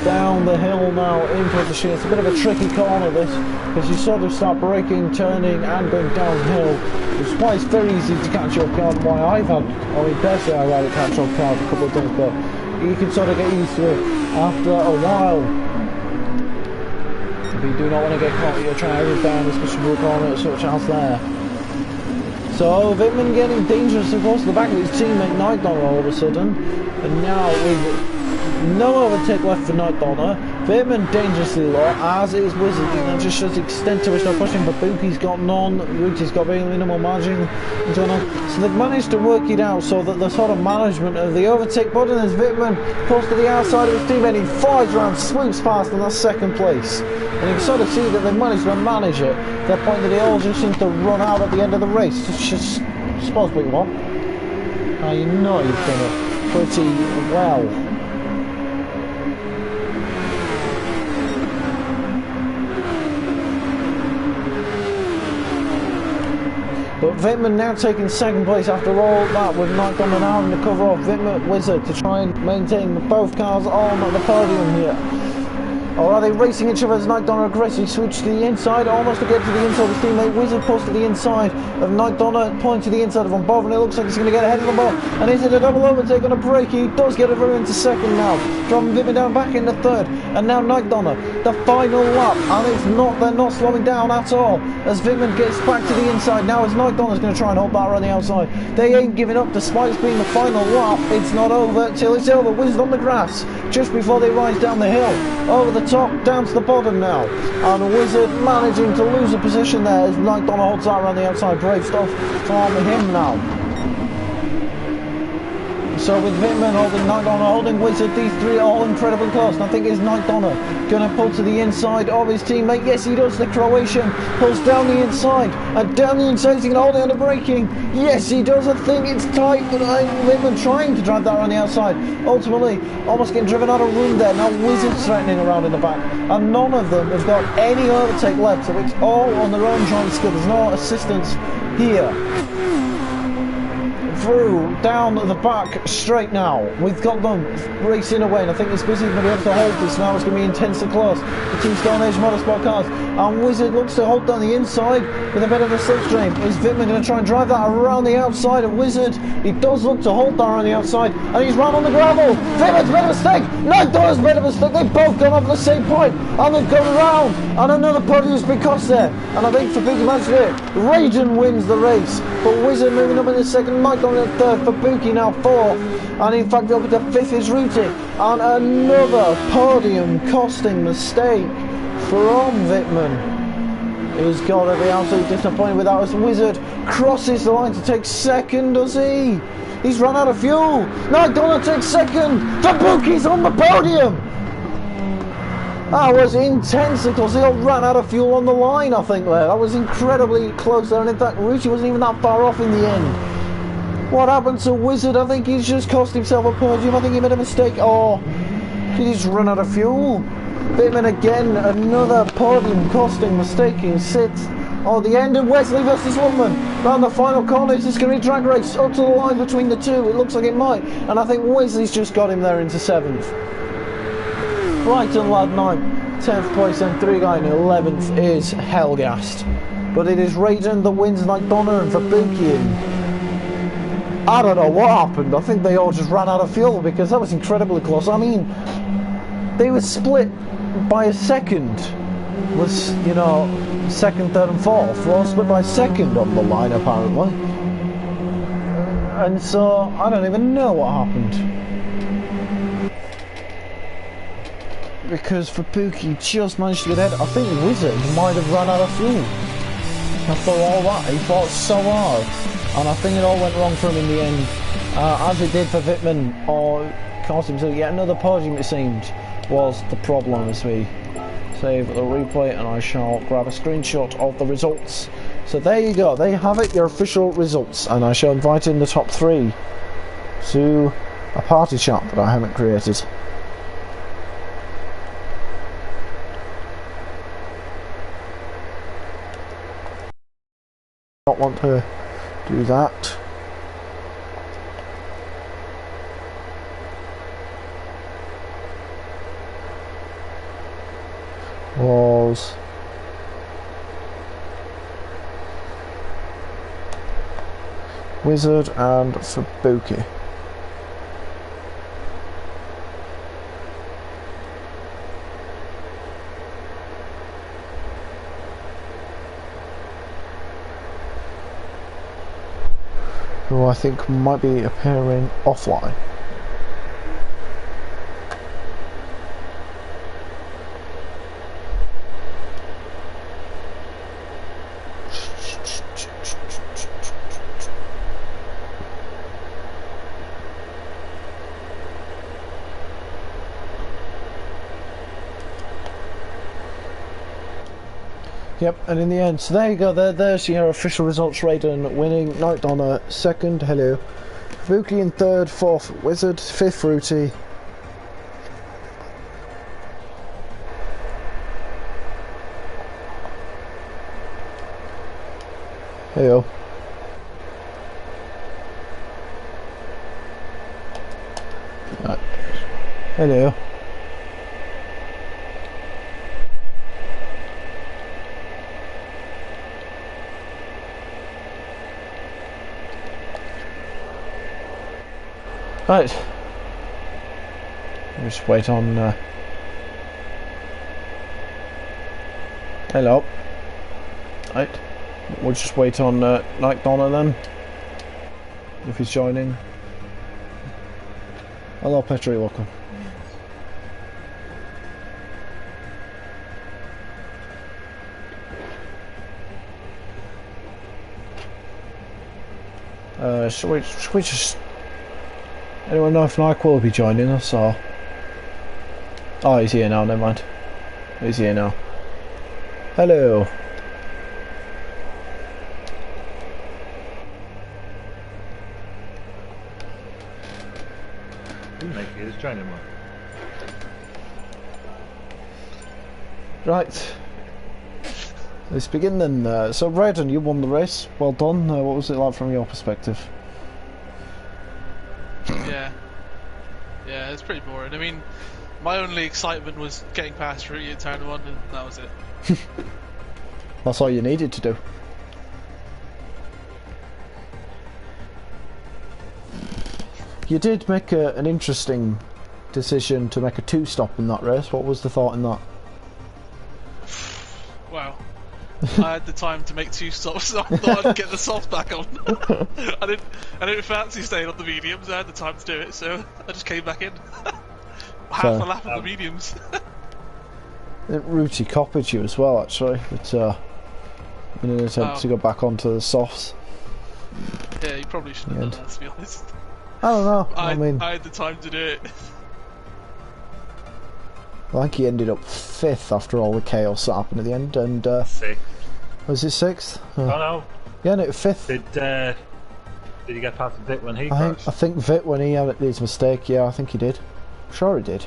Down the hill now into the sheet. It's a bit of a tricky corner this, because you sort of start braking, turning and going downhill. Which is why it's very easy to catch your car. Why I've had, I mean personally I've had to catch your car a couple of times, but you can sort of get used to it after a while. If you do not want to get caught, you're trying to down this pushable corner such as there. So Whitman getting dangerous across the back of his teammate Night Donner all of a sudden, and now with no overtake left for Night Donner, Whitman dangerously low, as is Wizard. That just shows the extent to which they're pushing, but Buki's got none, Ruti's got very minimal margin, so they've managed to work it out so that the sort of management of the overtake button as Whitman pulls to the outside of his teammate, he flies around, swoops past, and that's second place. And you can sort of see that they've managed to manage it to the point that they all just seem to run out at the end of the race. It's just supposed to be what? Now you know you've done it pretty well. But Whitman now taking second place after all that, with Night Donner now having to cover off Whitman Wizard to try and maintain both cars on the podium here. Or are they racing each other as Night Donner aggressively switch to the inside, almost to get to the inside of his teammate Wizard, pulls to the inside of Night Donner, pointing to the inside of them both, and it looks like he's going to get ahead of them both. And is it a double overtake on a break? He does get over into second now, dropping Whitman down back into third, and now Night Donner, the final lap, and it's not, they're not slowing down at all, as Whitman gets back to the inside. Now as Night Donner's going to try and hold that around the outside. They ain't giving up despite it being the final lap. It's not over till it's over. Wizard on the grass, just before they rise down the hill, over the top, down to the bottom now, and Wizard managing to lose a position there as Night Donner holds that around the outside. Brave stuff from him now. So with Whitman holding Night Donner, holding Wizard, these three are all incredibly close. And I think it's Night Donner going to pull to the inside of his teammate. Yes, he does. The Croatian pulls down the inside, and down the inside he's going to hold it under braking. Yes, he does. I think it's tight, but Whitman trying to drive that around the outside. Ultimately, almost getting driven out of room there. Now Wizard's threatening around in the back, and none of them have got any overtake left. So it's all on their own joint skill. There's no assistance here. Through, down the back, straight now. We've got them racing away, and I think it's Wizard going to be able to hold this now. It's going to be intensely close. The Team Stone Age Motorsport cars, and Wizard looks to hold down the inside with a bit of a slipstream. Is Whitman going to try and drive that around the outside of Wizard? He does look to hold that around the outside, and he's run on the gravel. Whitman's made a mistake. Night Donner's made a mistake. They've both gone off at the same point, and they've gone around, and another podium's been cost there. And I think for Buki Manchester, Raiden wins the race, but Wizard moving up in the second. Night Donner in third, for Buki now fourth, and in fact up to fifth is Ruti, and another podium costing mistake from Whitman. He's got to be absolutely disappointed with that as Wizard crosses the line to take second, does he? He's run out of fuel. Night Donner takes second, for Buki's on the podium. That was intense because they all ran out of fuel on the line, I think there. That was incredibly close there, and in fact Ruti wasn't even that far off in the end. What happened to Wizard? I think he's just cost himself a podium. I think he made a mistake. Or did he just run out of fuel? Whitman again, another podium costing mistake in sixth. Oh, the end of Wesley versus Woodman. Round the final corner, it's going to be a drag race up to the line between the two. It looks like it might. And I think Wesley's just got him there into seventh. Brighton lad 9th, 10th place, and 3 guy in 11th is Hellgast. But it is Raiden that wins Night Donner, and for Buki. I don't know what happened. I think they all just ran out of fuel because that was incredibly close. I mean, they were split by a second. Was, you know, second, third and fourth. Well, split by a second on the line apparently. And so, I don't even know what happened. Because for Buki just managed to get ahead. I think Wizard might have run out of fuel. After all that, he fought so hard. And I think it all went wrong for him in the end, as it did for Whitman, or cost him to yet another podium it seemed, was the problem as we save the replay, and I shall grab a screenshot of the results. So there you go, there you have it, your official results, and I shall invite in the top 3 to a party chat that I haven't created. Not want to do that. Was Wizard and Fubuki. Who I think might be appearing offline. Yep, and in the end, so there you go, there's your official results. Raiden winning, Night Donna second, hello. Fubuki in third, fourth Wizard, fifth Fruity. Hello. Right. Hello. Right. We'll just wait on. Hello. Right. We'll just wait on Night Donna then. If he's joining. Hello, Petri, welcome. Should we just... Anyone know if Nike will be joining us, or... Oh, he's here now, never mind. He's here now. Hello.
Nike is joining one.
Right. Let's begin then. So, Raiden, you won the race. Well done. What was it like from your perspective?
Yeah, it's pretty boring. I mean, my only excitement was getting past Rudy in turn 1, and that was it.
That's all you needed to do. You did make an interesting decision to make a 2-stop in that race. What was the thought in that?
Wow. I had the time to make 2 stops, so I thought I'd get the softs back on. I didn't fancy staying on the mediums. I had the time to do it, so I just came back in. Half a lap of the mediums.
Ruti copied you as well, actually, but in an attempt to go back onto the softs.
Yeah, you probably shouldn't have done that, to be honest.
I don't know. I mean,
I had the time to do it.
I think he ended up 5th after all the chaos that happened at the end, and
6th.
Was he 6th?
Oh no.
Yeah, no, 5th.
Did he get past Vit when he
I
crashed?
think Vit when he had his mistake. Yeah, I think he did. Sure he did.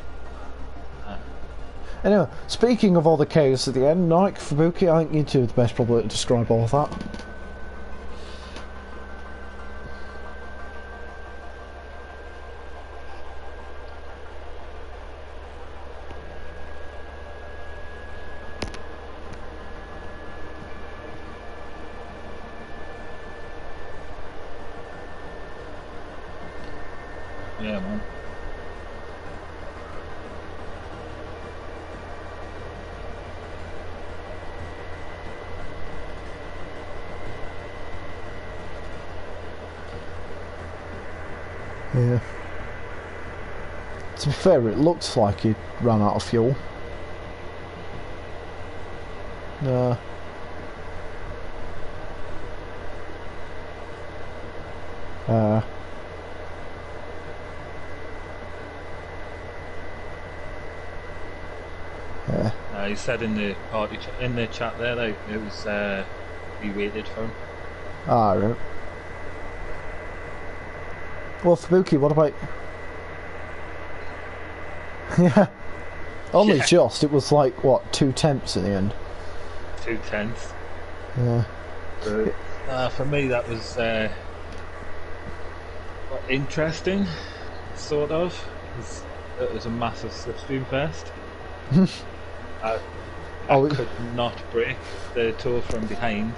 Anyway, speaking of all the chaos at the end, Nike, Fubuki, I think you two are the best probably to describe all of that.
Yeah, man.
Yeah. To be fair, it looks like he ran out of fuel. Yeah.
he said in the in the chat there, like it was he waited for him.
Ah, right. Well, Fabuki, what about? Yeah, only just. It was like what 2/10 in the end.
2/10.
Yeah.
But, for me, that was interesting, sort of. It was a massive slipstream fest. I could not brake the tow from behind,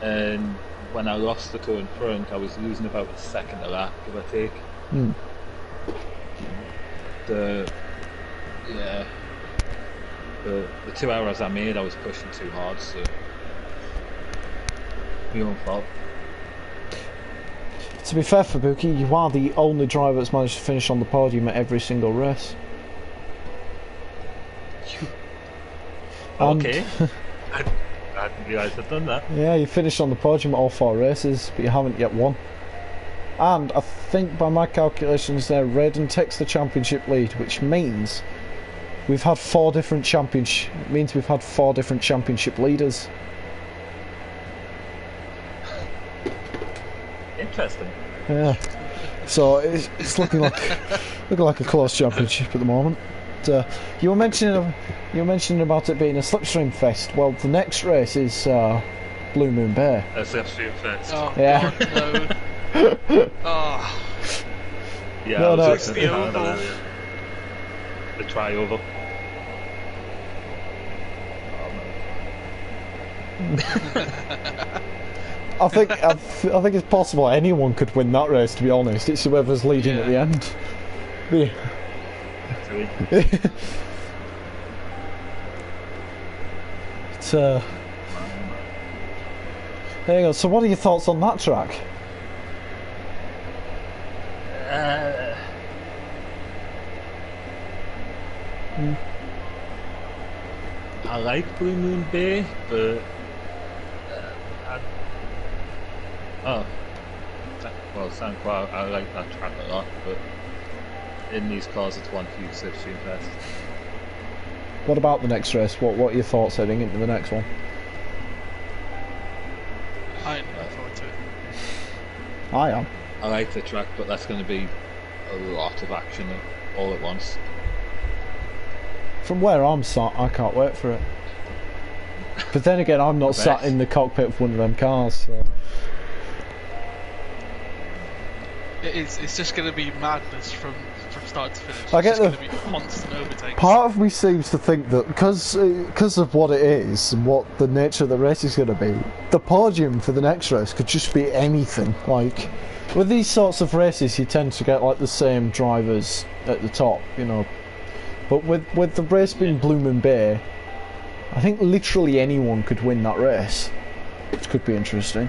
and when I lost the tow in front, I was losing about a second a lap, give or take. The 2 hours I made, I was pushing too hard, so my own fault.
To be fair, Fabuki, you are the only driver that's managed to finish on the podium at every single race.
Okay. I didn't realise I'd done that.
Yeah, you finished on the podium at all 4 races, but you haven't yet won. And I think by my calculations there, Raiden takes the championship lead, which means we've had 4 different championship leaders.
Interesting.
Yeah. So it's looking like a close championship at the moment. You were mentioning about it being a slipstream fest. Well, the next race is Blue Moon Bay.
A slipstream fest.
Oh,
Yeah.
God, no. Oh.
Yeah,
No,
I
no.
was looking at that earlier. The tri-oval.
I think it's possible anyone could win that race. To be honest, it's whoever's leading at the end. Yeah. It's There you go. So, what are your thoughts on that track?
I like Blue Moon Bay, but I like that track a lot, but in these cars it's one huge slipstream fest.
What about the next race? What are your thoughts heading into the next one?
I'm looking forward to it.
I am.
I like the track, but that's going to be a lot of action all at once.
From where I'm sat, I can't wait for it. But then again, I'm not sat in the cockpit of one of them cars, so.
It's just going to be madness from start to finish.
I get
it's just going to be constant overtakes.
Part of me seems to think that because of what it is and what the nature of the race is going to be, the podium for the next race could just be anything. Like with these sorts of races, you tend to get like the same drivers at the top, you know. But with the race being Blue Moon Bay, I think literally anyone could win that race, which could be interesting.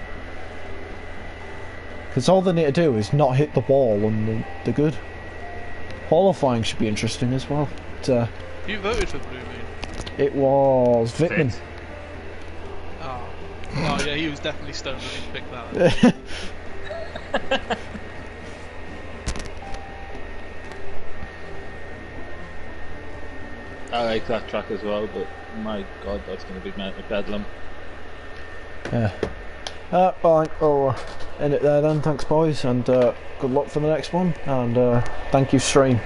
Because all they need to do is not hit the wall and they're good. Qualifying should be interesting as well. But,
you voted for Blue Moon?
it was Wittmann.
Oh yeah, he was definitely stoned when he picked that.
I like that track as well, but my god, that's going to be bedlam.
Yeah. Fine. I'll end it there then. Thanks, boys, and good luck for the next one. And thank you, stream.